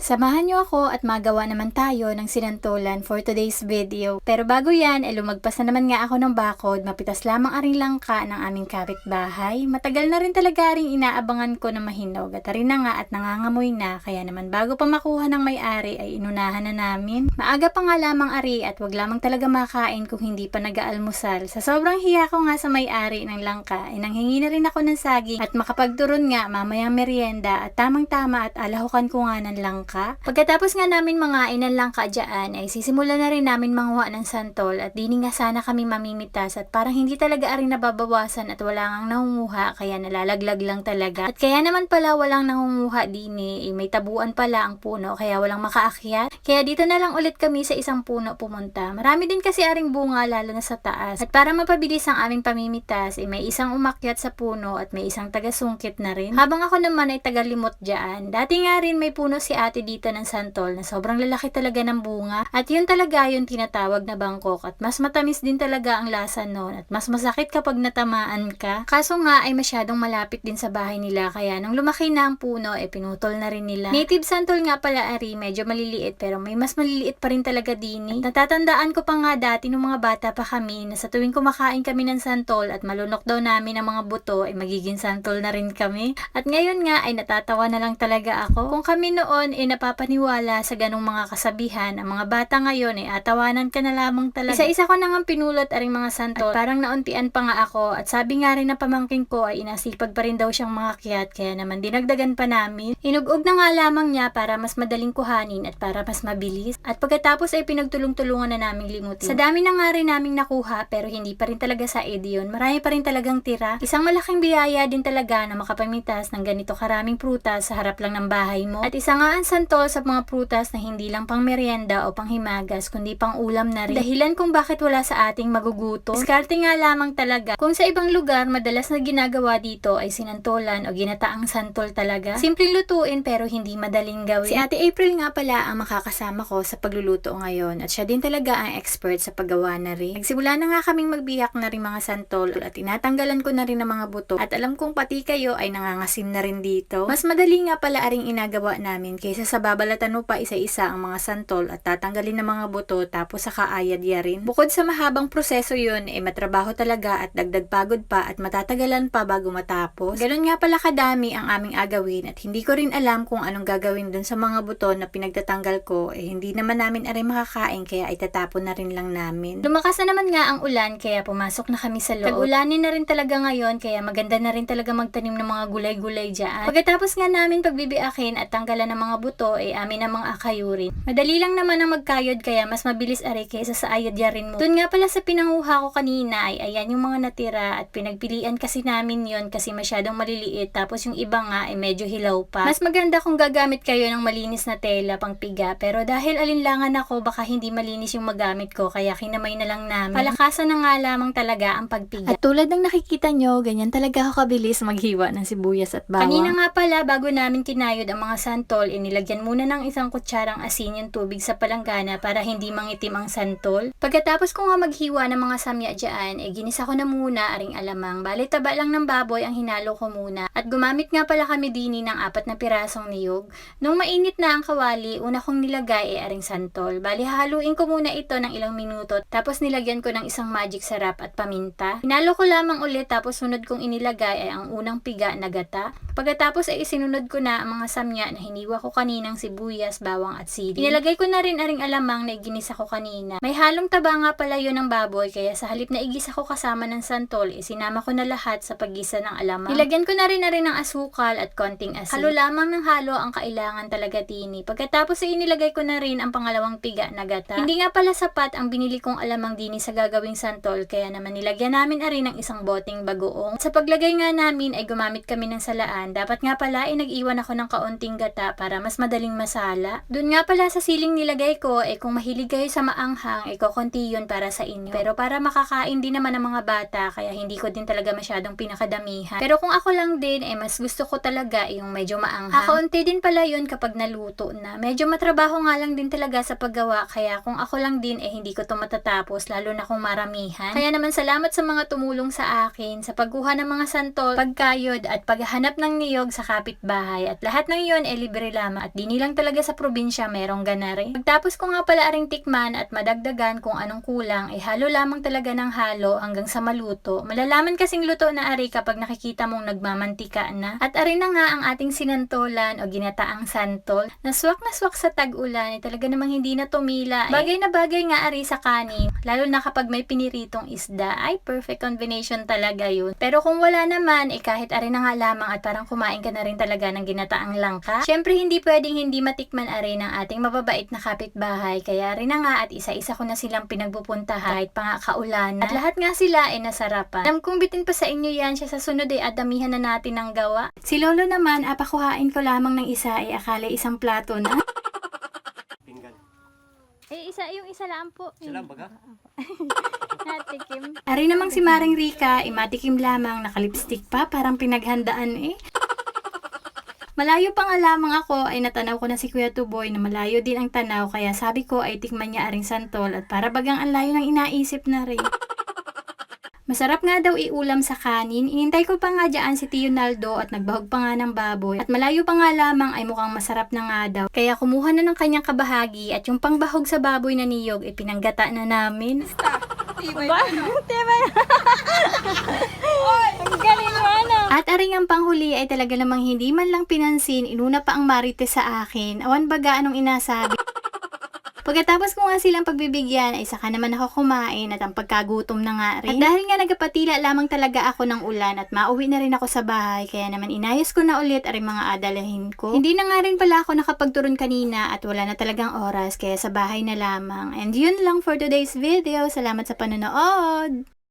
Samahan niyo ako at magawa naman tayo ng sinantulan for today's video. Pero bago yan, lumagpas na naman nga ako ng bakod, mapitas lamang aring langka ng aming kapitbahay. Matagal na rin talaga ring inaabangan ko na mahinog at rin na nga at nangangamoy na, kaya naman bago pa makuha ng may-ari ay inunahan na namin. Maaga pa nga lamang ari at wag lamang talaga makain kung hindi pa nag-aalmusal. Sa sobrang hiya ko nga sa may-ari ng langka, nanghingi na rin ako ng saging at makapagturon nga mamayang merienda at tamang-tama at alahukan ko nga ng langka. Pagkatapos nga namin mangain ng langka dyan, ay sisimula na rin namin manguha ng santol at dini nga sana kami mamimitas at parang hindi talaga aring nababawasan at wala ngang nangunguha, kaya nalalaglag lang talaga. At kaya naman pala walang nangunguha dini, may tabuan pala ang puno kaya walang makaakyat. Kaya dito na lang ulit kami sa isang puno pumunta. Marami din kasi aring bunga lalo na sa taas. At para mapabilis ang aming pamimitas, may isang umakyat sa puno at may isang taga-sungkit na rin. Habang ako naman ay taga-limot dyan. Dati nga rin may puno si ate dito ng santol na sobrang lalaki talaga ng bunga at yun talaga yung tinatawag na Bangkok at mas matamis din talaga ang lasa noon at mas masakit kapag natamaan ka. Kaso nga ay masyadong malapit din sa bahay nila, kaya nung lumaki na ang puno pinutol na rin nila. Native santol nga pala ari, medyo maliliit pero may mas maliliit pa rin talaga dini. At natatandaan ko pa nga dati nung mga bata pa kami na sa tuwing kumakain kami ng santol at malunok daw namin ang mga buto magiging santol na rin kami. At ngayon nga ay natatawa na lang talaga ako. Kung kami noon napapaniwala sa ganong mga kasabihan, ang mga bata ngayon atawanan ka na lamang talaga. Isa-isa ko na nga pinulot aring mga santol at parang nauntian pa nga ako at sabi nga rin na pamangkin ko ay inasipag pa rin daw siyang makakyat, kaya naman dinagdagan pa namin. Inugog na nga lamang niya para mas madaling kuhanin at para mas mabilis at pagkatapos ay pinagtulong-tulungan na naming limutin. Sa dami na nga rin naming nakuha pero hindi pa rin talaga said yun. Marami pa rin talagang tira. Isang malaking biyaya din talaga na makapamitas ng ganito karaming prutas sa harap lang ng bahay mo. At isa nga ang santol sa mga prutas na hindi lang pang merienda o pang himagas kundi pang ulam na rin. Dahilan kung bakit wala sa ating magugutom. Diskarte nga lamang talaga. Kung sa ibang lugar madalas na ginagawa dito ay sinantolan o ginataang santol talaga. Simpleng lutuin pero hindi madaling gawin. Si Ate April nga pala ang makakasama ko sa pagluluto ngayon at siya din talaga ang expert sa paggawa na rin. Nagsimula na nga kaming magbiyak na rin mga santol at tinatanggalan ko na rin ng mga buto at alam kong pati kayo ay nangangasim na rin dito. Mas madali nga pala aring inagawa namin kaysa sa babalatan mo pa isa-isa ang mga santol at tatanggalin ng mga buto tapos saka ayad-yarin. Bukod sa mahabang proseso yun, matrabaho talaga at dagdag pagod pa at matatagalan pa bago matapos. Ganun nga pala kadami ang aming agawin at hindi ko rin alam kung anong gagawin dun sa mga buto na pinagtatanggal ko, hindi naman namin aray makakain kaya itatapon na rin lang namin. Lumakas na naman nga ang ulan kaya pumasok na kami sa loob. Tag-ulanin na rin talaga ngayon kaya maganda na rin talaga magtanim ng mga gulay-gulay dyan. Pagkatapos nga namin pagbibiakin at tanggalan ng mga buto amin namang akayurin. Madali lang naman ang magkayod kaya mas mabilis ari kaysa sa ayad-yarin mo. Doon nga pala sa pinanguha ko kanina ay ayan yung mga natira at pinagpilian kasi namin yon kasi masyadong maliliit tapos yung iba nga medyo hilaw pa. Mas maganda kung gagamit kayo ng malinis na tela pang piga pero dahil alinlangan ako baka hindi malinis yung magamit ko kaya kinamay na lang namin. Palakasan na nga lamang talaga ang pagpiga. At tulad ng nakikita nyo, ganyan talaga ako kabilis maghiwa ng sibuyas at bawang. Kanina nga pala bago namin kinayod ang mga santol, inilagyan muna ng isang kutsarang asin yung tubig sa palanggana para hindi mangitim ang santol. Pagkatapos ko nga maghiwa ng mga samya dyan, ginisa ko na muna aring alamang. Bali taba lang ng baboy ang hinalo ko muna. At gumamit nga pala kami dini ng 4 na pirasong niyog. Nung mainit na ang kawali, una kong nilagay aring santol. Bali haluin ko muna ito ng ilang minuto tapos nilagyan ko ng isang magic sarap at paminta. Hinalo ko lamang ulit tapos sunod kong inilagay ang unang piga na gata. Pagkatapos isinunod ko na ang mga samya na hiniwa ko kaninang sibuyas, bawang at sili. Inilagay ko na rin aring alamang na iginisa ko kanina. May halong taba nga pala yun ng baboy kaya sa halip na igisa ko kasama ng santol, sinama ko na lahat sa paggisa ng alamang. Nilagyan ko na rin ng asukal at konting asin. Halo lamang ng halo ang kailangan talaga tini. Pagkatapos inilagay ko na rin ang pangalawang piga na gata. Hindi nga pala sapat ang binili kong alamang dini sa gagawing santol kaya naman nilagyan namin rin ng isang boteng bagoong. Sa paglagay nga namin ay gumamit kami ng salaan. Dapat nga pala nag-iwan ako ng kaunting gata para mas madaling masala. Doon nga pala sa siling nilagay ko kung mahilig kayo sa maanghang kokonti yun para sa inyo. Pero para makakain din naman ng mga bata kaya hindi ko din talaga masyadong pinakadamihan. Pero kung ako lang din mas gusto ko talaga yung medyo maanghang. Kakaunti din pala yun kapag naluto na. Medyo matrabaho nga lang din talaga sa paggawa kaya kung ako lang din hindi ko to matatapos lalo na kung maramihan. Kaya naman salamat sa mga tumulong sa akin sa pagkuha ng mga santol, pagkayod at paghahanap ng ng niyog sa kapitbahay at lahat ng yun ay libre lamang at di nilang talaga sa probinsya merong ganari. Pagtapos ko nga pala aring tikman at madagdagan kung anong kulang ay halo lamang talaga ng halo hanggang sa maluto. Malalaman kasing luto na ari kapag nakikita mong nagmamantika na. At ari na nga ang ating sinantolan o ginataang santol na swak sa tag-ulan ay talaga namang hindi na tumila. Bagay na bagay nga ari sa kanin, lalo na kapag may piniritong isda ay perfect combination talaga yun. Pero kung wala naman, kahit ari na nga lamang at parang kumain ka na rin talaga ng ginataang langka. Syempre hindi pwedeng hindi matikman ari ng ating mababait na kapitbahay. Kaya rin na nga at isa-isa ko na silang pinagpupuntahan kahit pa nga kaulan. At lahat nga sila ay nasarapan. Alam kong bitin pa sa inyo yan, siya sa sunod ay adamihan na natin ng gawa. Si Lolo naman, apakuhain ko lamang ng isa ay akala isang plato na. Yung isa lang po. Isa lang baga? Natikim. Ari namang si Maring Rika, matikim lamang, nakalipstick pa, parang pinaghandaan eh. Malayo pa nga lamang ako ay natanaw ko na si Kuya Tuboy na malayo din ang tanaw kaya sabi ko ay tikman niya aring santol at para bagang ang layo ng inaisip na rin. Masarap nga daw iulam sa kanin. Inintay ko pa nga dyan si Tio Naldo at nagbahog pa nga ng baboy. At malayo pa nga lamang ay mukhang masarap na nga daw. Kaya kumuha na ng kanyang kabahagi at yung pangbahog sa baboy na niyog ay pinanggata na namin. Tibay na, no? Tibay na. Ang galing mo, ano? At aring ang panghuli ay talaga namang hindi man lang pinansin. Inuna pa ang Marites sa akin. Awan baga anong inasabi. Pagkatapos ko nga silang pagbibigyan ay saka naman ako kumain at ang pagkagutom na nga rin. At dahil nga nagapatila lamang talaga ako ng ulan at mauwi na rin ako sa bahay kaya naman inayos ko na ulit ang mga adalahin ko. Hindi na nga rin pala ako nakapagturon kanina at wala na talagang oras kaya sa bahay na lamang. And yun lang for today's video. Salamat sa panonood!